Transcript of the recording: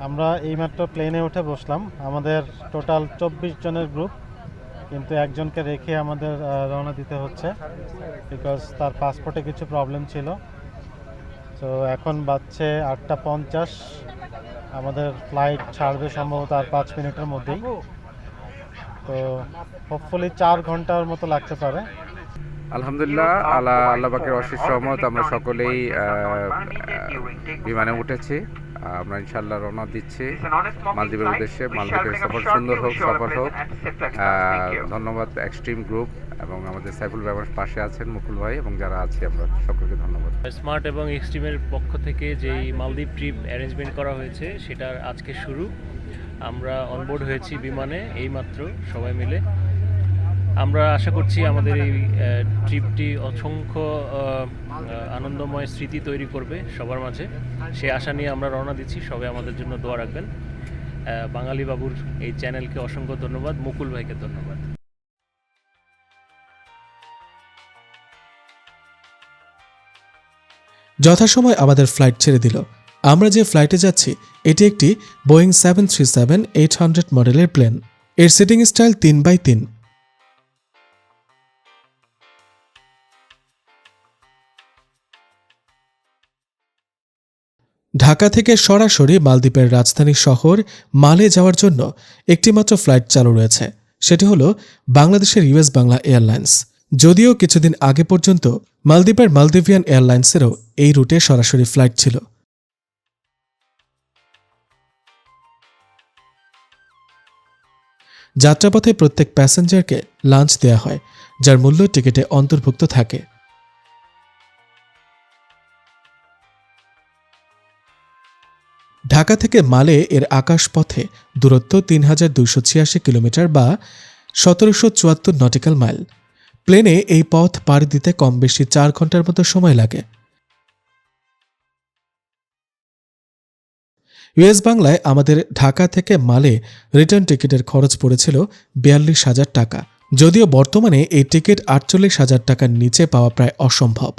আমরা এইমাত্র প্লেনে উঠে বসলাম। আমাদের টোটাল 24 জনের গ্রুপ, কিন্তু একজনকে রেখে আমাদের রওনা দিতে হচ্ছে বিকজ তার পাসপোর্টে কিছু প্রবলেম ছিল। তো এখন বাজছে 8:50। আমাদের ফ্লাইট ছাড়বে সম্ভবত আর 5 মিনিটের মধ্যেই। তো হোপফুলি 4 ঘন্টার মতো লাগতে পারে। আলহামদুলিল্লাহ, আল্লাহ পাকের অশেষ রহমত, আমরা সকলেই বিমানে উঠেছি। আমরা ইনশাল্লাহ রওনা দিচ্ছি মালদ্বীপের উদ্দেশ্যে। মালদ্বীপের সফর সুন্দর হোক, সফর হোক। ধন্যবাদ এক্সট্রিম গ্রুপ এবং আমাদের সাইফুল ভাই আমার পাশে আছেন, মুকুল ভাই এবং যারা আছে, আমরা সকলকে ধন্যবাদ। স্মার্ট এবং এক্সট্রিমের পক্ষ থেকে যেই মালদ্বীপ ট্রিপ অ্যারেঞ্জমেন্ট করা হয়েছে সেটার আজকে শুরু। আমরা অনবোর্ড হয়েছি বিমানে এইমাত্র সবাই মিলে। আমরা আশা করছি আমাদের এই ট্রিপটি অসংখ্য আনন্দময় স্মৃতি তৈরি করবে সবার মাঝে। সেই আশা নিয়ে আমরা রওনা দিচ্ছি। সবাই আমাদের জন্য দোয়া রাখবেন। বাঙালি বাবুর এই চ্যানেলকে অসংখ্য ধন্যবাদ, মুকুল ভাইকে ধন্যবাদ। যথাসময় আমাদের ফ্লাইট ছেড়ে দিল। আমরা যে ফ্লাইটে যাচ্ছি এটি একটি বোয়িং 737-800 মডেলের প্লেন। এর সিটিং স্টাইল 3x3। ঢাকা থেকে সরাসরি মালদ্বীপের রাজধানী শহর মালে যাওয়ার জন্য একটিমাত্র ফ্লাইট চালু রয়েছে, সেটি হলো বাংলাদেশের ইউএস বাংলা এয়ারলাইন্স। যদিও কিছুদিন আগে পর্যন্ত মালদ্বীপের মালদ্বীভিয়ান এয়ারলাইন্সেরও এই রুটে সরাসরি ফ্লাইট ছিল। যাত্রাপথে প্রত্যেক প্যাসেঞ্জারকে লাঞ্চ দেয়া হয়, যার মূল্য টিকিটে অন্তর্ভুক্ত থাকে। ঢাকা থেকে মালে এর আকাশপথে দূরত্ব ৩,২৮৬ কিলোমিটার বা ১৭৭৪ নটিক্যাল মাইল। প্লেনে এই পথ পাড়ি দিতে কম বেশি 4 ঘন্টার মতো সময় লাগে। ইউএস বাংলায় আমাদের ঢাকা থেকে মালে রিটার্ন টিকিটের খরচ পড়েছিল ৪২,০০০ টাকা। যদিও বর্তমানে এই টিকিট ৪৮,০০০ টাকার নিচে পাওয়া প্রায় অসম্ভব।